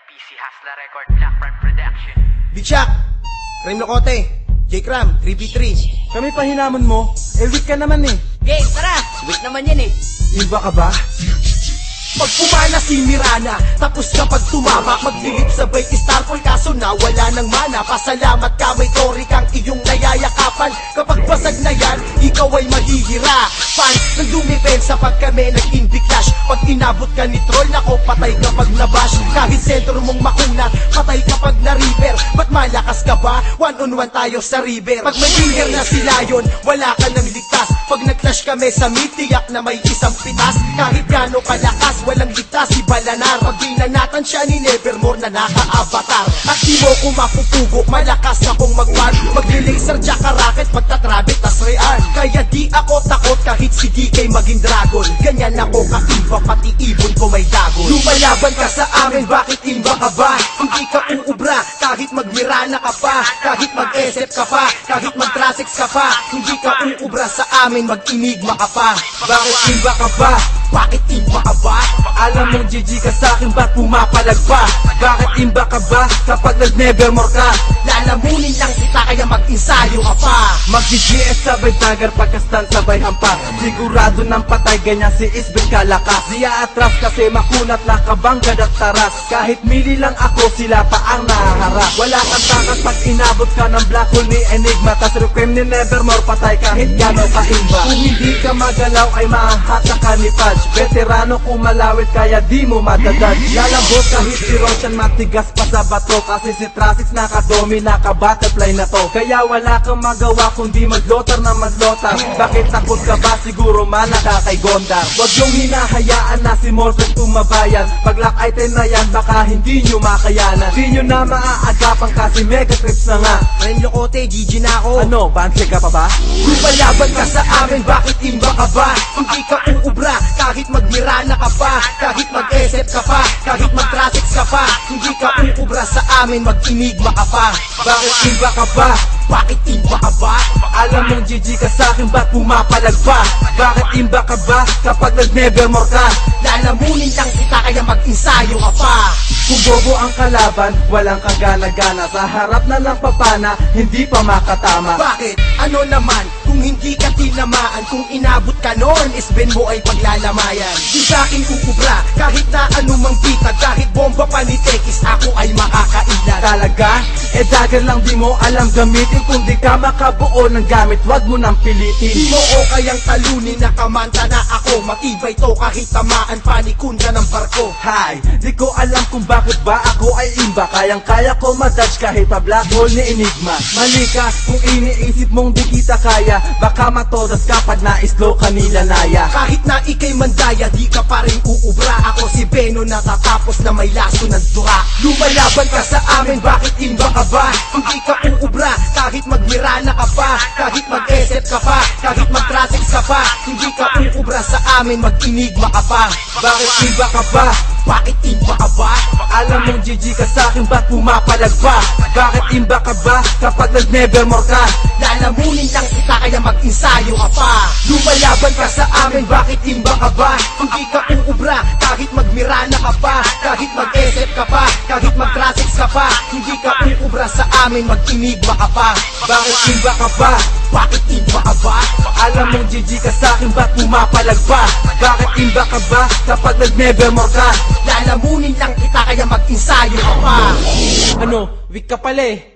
PC Hasla Record, Black Prime Production. Big Shock, Crime Locote, J-Cram, 3v3. Kami pa hinamon mo, weak ka naman eh. Game, tara! Weak naman yan eh. Iba ka ba? Pag pumana si Mirana, tapos kapag tumama, maglilip sabay Starfall, kaso na wala ng mana. Pasalamat ka, may tori kang iyong nayayakapan. Kapag basag na yan, ikaw ay mahihira. Fans nang dumipensa pag kami nag-indie clash. Pag inabot ka ni troll, nako patay kapag nabash. Kahit sentro mong makunat, patay kapag na-river. Ba't malakas ka ba? One-on-one tayo sa river. Pag may linger na si Lion, wala ka nang ligtas. Pag nag-clash kami sa mid, tiyak na may isang pitas. Kahit gano'ng kalakas, walang ligtas si Balanar. Pag binanatan siya ni Nevermore na naka-avatar. At di mo ko mapupugo, malakas akong mag-war. Mag-laser jacka racket, magtatrabit tas rearm. Kaya di ako takot kahit si DK maging dragon. Ganyan ako kaiba, pati ibon ko may dagon. Lumalaban ka sa amin, bakit imba ka ba? Hindi ka uubra, kahit magmirana ka pa. Kahit mag-SF ka pa, kahit mag-trasix ka pa. Hindi ka uubra sa amin, mag-inigma ka pa. Bakit iba ka ba? Bakit imba ka ba? Alam mong GG ka sa'kin, ba't pumapalag pa? Bakit imba ka ba kapag nag-nevermore ka? Lalamunin lang kita kaya mag-insayo ka pa. Mag-GGS sabay dagger, pagkastan sabay hampas. Sigurado ng patay, ganyan si Isbel kalakas. Siya atras kasi makunat na kabanggad at taras. Kahit mili lang ako, sila pa ang nahaharap. Wala kang takas pag inabot ka ng black hole ni Enigma. Tas requiem ni Nevermore, patay kahit gano'n ka imba. Kung hindi ka magalaw ay mahahatak ka ni Pudge. Veterano kung malawit kaya di mo madadad. Lalambot kahit si Roshan matigas pa sa bato. Kasi si Trasix nakadomi, naka-butterfly na to. Kaya wala kang magawa kundi maglotar na maglotar. Bakit takot ka ba? Siguro manaka kay Gondar. Huwag yung hinahayaan na si Morpheus tumabayan. Pag lock item na yan baka hindi nyo makayanan. Di nyo na maaagapan kasi Megatrips na nga. Crime Locote, GG na ako. Ano, banse ka pa ba? Lumalaban ka sa amin, bakit imba ka ba? Hindi ka uubra, kahit magmirana ka pa. Kahit mag-SF ka pa, kahit mag-trasix ka pa. Hindi ka uubra sa amin, mag-inigma ka pa. Bakit iba ka ba? Bakit imba ka ba? Alam mong GG ka sa'kin, ba't pumapalag pa? Bakit imba ka ba kapag nag-nevermore ka? Lalamunin lang kita kaya mag-insayo ka pa. Kung bobo ang kalaban, walang kagana-gana. Sa harap na lang papana, hindi pa makatama. Bakit? Ano naman? Kung hindi ka tinamaan, kung inabot ka noon, isben mo ay paglalamayan. Di sa'kin uubra, kahit na anumang bitag. Kahit bomba pa ni Tekis, ako ay makakailan. Talaga? Dagger lang di mo alam gamitin. Kung di ka makabuo ng gamit, wag mo nang pilitin. Di mo o kayang talunin, nakamanta na ako. Matibay to kahit tamaan pa ni Kunda ng barko. Hi, di ko alam kung bakit ba ako ay imba. Kayang-kaya ko madodge kahit pa black hole ni Enigma. Mali ka kung iniisip mong di kita kaya. Baka matodas ka pag na-slow kanila naya. Kahit na ikay mandaya, di ka pa rin uubra. Ako si Beno natatapos na may laso ng dura. Lumalaban ka sa amin, bakit imba ka ba? Hindi ka uubra, kahit magmirana ka pa. Kahit mag-SF ka pa, kahit mag-trasix ka pa. Hindi ka uubra sa amin, mag-inigma ka pa. Bakit iba ka ba? Bakit imba ka ba? Alam mong GG ka sa'kin, ba't pumapalag pa? Bakit imba ka ba kapag nag-nevermore ka? Lalamunin lang kita kaya mag-insayo ka pa. Lumalaban ka sa amin, bakit imba ka ba? Hindi ka uubra, kahit magmirana ka pa. Kahit mag-SF ka pa, kahit mag-trasix ka pa. Hindi ka uubra sa amin, mag-inigma ka pa. Bakit imba ka ba? Bakit imba ka ba? Alam mong GG ka sa'kin, ba't pumapalag pa? Bakit imba ka ba kapag nag-nevermore ka? Lalamunin lang kita kaya mag-insayo ka pa. Ano, weak ka pala eh.